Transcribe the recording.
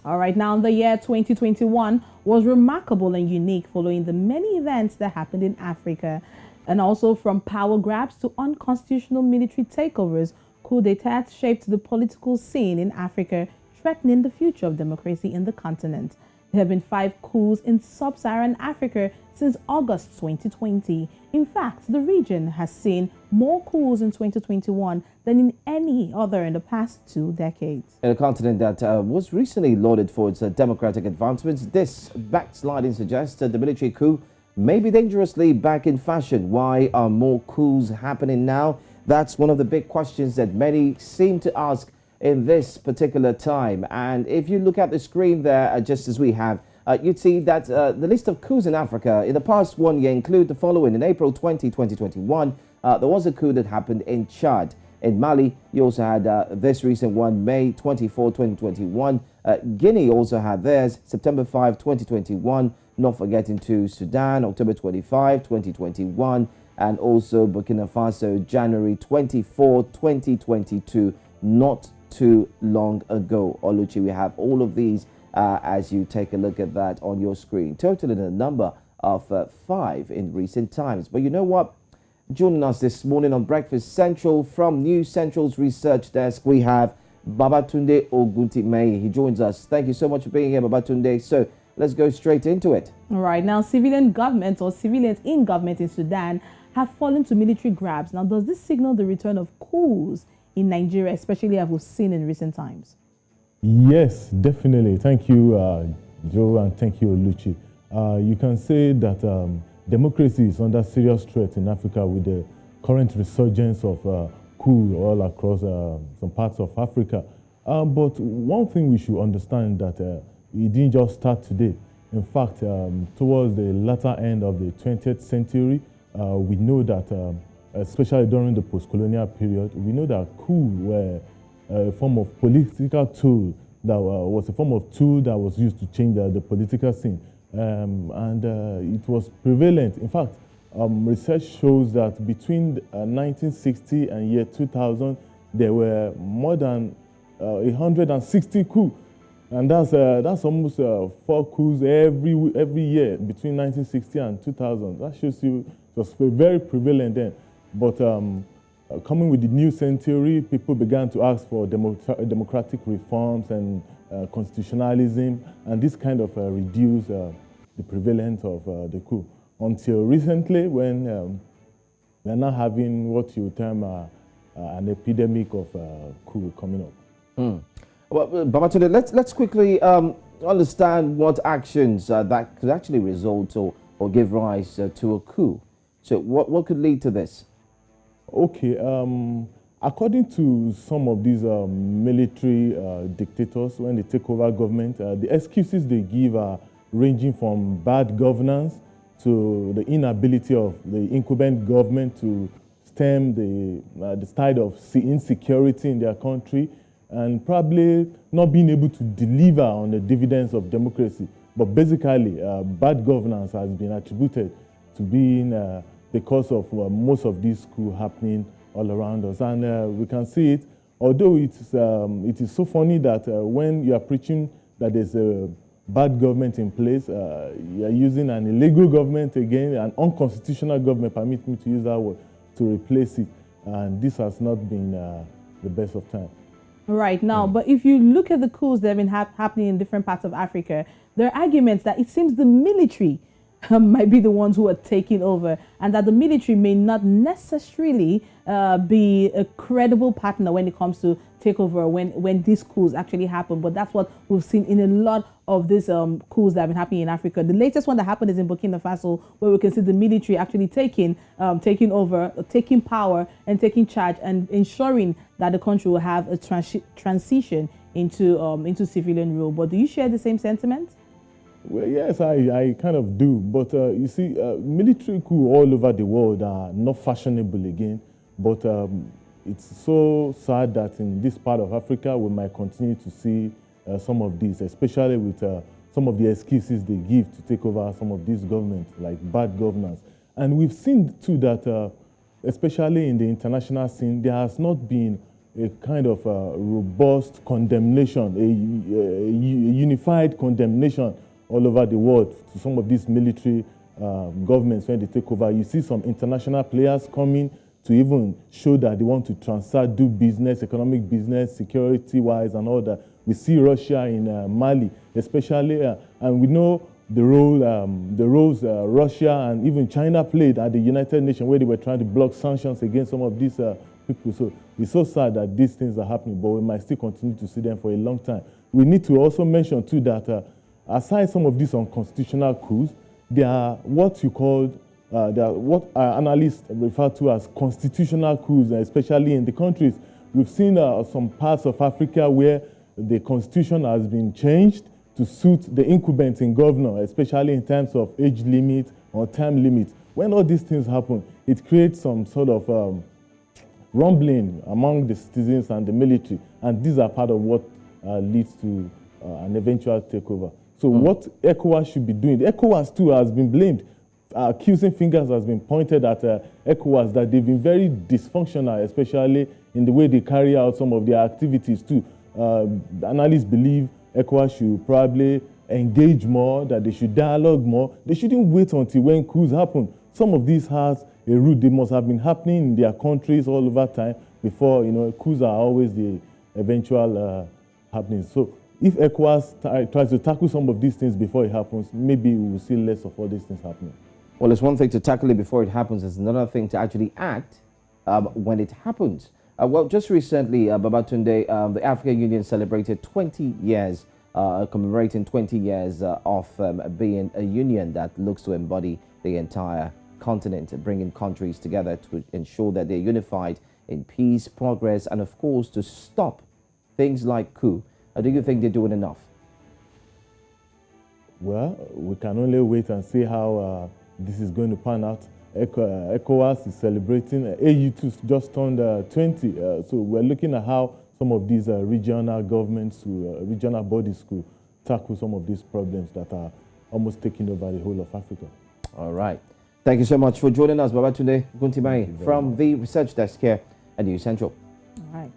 All right, now the year 2021 was remarkable and unique following the many events that happened in Africa. And also from power grabs to unconstitutional military takeovers, coup d'etats shaped the political scene in Africa, threatening the future of democracy in the continent. There have been 5 coups in sub-Saharan Africa since August 2020. In fact, the region has seen more coups in 2021 than in any other in the past 2 decades. In a continent that was recently lauded for its democratic advancements, this backsliding suggests that the military coup may be dangerously back in fashion. Why are more coups happening now? That's one of the big questions that many seem to ask in this particular time. And if you look at the screen there, just as we have, you'd see that the list of coups in Africa in the past 1 year include the following. In April 2021, there was a coup that happened in Chad. In Mali, you also had this recent one, May 24, 2021. Guinea also had theirs, September 5, 2021. Not forgetting to Sudan, October 25, 2021. And also Burkina Faso, January 24, 2022. Not too long ago. Oluchi, we have all of these as you take a look at that on your screen, totaling a number of 5 in recent times. But you know what? Joining us this morning on Breakfast Central from News Central's research desk, we have Babatunde Oguntimehin. He joins us. Thank you so much for being here, Babatunde. So let's go straight into it. All right, now civilian government or civilians in government in Sudan have fallen to military grabs. Now, does this signal the return of coups in Nigeria, especially as we've seen in recent times? Yes, definitely. Thank you, Joe, and thank you, Oluchi. You can say that democracy is under serious threat in Africa with the current resurgence of coup all across some parts of Africa. But one thing we should understand that it didn't just start today. In fact, towards the latter end of the 20th century, we know that especially during the post-colonial period, we know that coup were a form of political tool that was a form of tool that was used to change the political scene. And it was prevalent. In fact, research shows that between 1960 and year 2000, there were more than 160 coups. And that's almost 4 coups every year between 1960 and 2000. That shows you it was very prevalent then. But coming with the new century, people began to ask for democratic reforms and constitutionalism, and this kind of reduced the prevalence of the coup. Until recently, when we're now having what you term an epidemic of coup coming up. Well, Babatunde, let's quickly understand what actions that could actually result or give rise to a coup. So what could lead to this? Okay, according to some of these military dictators, when they take over government, the excuses they give are ranging from bad governance to the inability of the incumbent government to stem the tide of insecurity in their country, and probably not being able to deliver on the dividends of democracy. But basically, bad governance has been attributed to being the cause of most of these coups happening all around us. And we can see it, although it is so funny that when you are preaching that there's a bad government in place, you are using an illegal government again, an unconstitutional government, permit me to use that word, to replace it. And this has not been the best of times. Right now, but if you look at the coups that have been happening in different parts of Africa, there are arguments that it seems the military might be the ones who are taking over, and that the military may not necessarily be a credible partner when it comes to takeover when these coups actually happen. But that's what we've seen in a lot of these coups that have been happening in Africa. The latest one that happened is in Burkina Faso, where we can see the military actually taking over, taking power and taking charge and ensuring that the country will have a transition into civilian rule. But do you share the same sentiment? Well, yes, I kind of do. But you see, military coups all over the world are not fashionable again. But it's so sad that in this part of Africa, we might continue to see some of these, especially with some of the excuses they give to take over some of these governments, like bad governance. And we've seen, too, that especially in the international scene, there has not been a kind of robust condemnation, a unified condemnation all over the world to some of these military governments when they take over. You see some international players coming to even show that they want to transact, do business, economic business, security-wise and all that. We see Russia in Mali, especially, and we know the roles Russia and even China played at the United Nations, where they were trying to block sanctions against some of these people. So it's so sad that these things are happening, but we might still continue to see them for a long time. We need to also mention too that aside some of these unconstitutional coups, there are what you call, what analysts refer to as constitutional coups, especially in the countries. We've seen some parts of Africa where the constitution has been changed to suit the incumbents in governor, especially in terms of age limit or term limit. When all these things happen, it creates some sort of rumbling among the citizens and the military, and these are part of what leads to an eventual takeover. So what ECOWAS should be doing, the ECOWAS too has been blamed. Accusing fingers has been pointed at ECOWAS that they've been very dysfunctional, especially in the way they carry out some of their activities too. Analysts believe ECOWAS should probably engage more, that they should dialogue more. They shouldn't wait until when coups happen. Some of these has a root. They must have been happening in their countries all over time before, coups are always the eventual happening. So if ECOWAS tries to tackle some of these things before it happens, maybe we will see less of all these things happening. Well, it's one thing to tackle it before it happens. It's another thing to actually act when it happens. Well, just recently, Babatunde, the African Union celebrated 20 years, commemorating 20 years of being a union that looks to embody the entire continent, bringing countries together to ensure that they're unified in peace, progress, and of course, to stop things like coup. Do you think they're doing enough? Well, we can only wait and see how this is going to pan out. ECOWAS is celebrating, AU2 just turned 20, so we're looking at how some of these regional governments, regional bodies could tackle some of these problems that are almost taking over the whole of Africa. All right. Thank you so much for joining us, Babatunde Oguntimehin, from the Research Desk here at News Central. All right.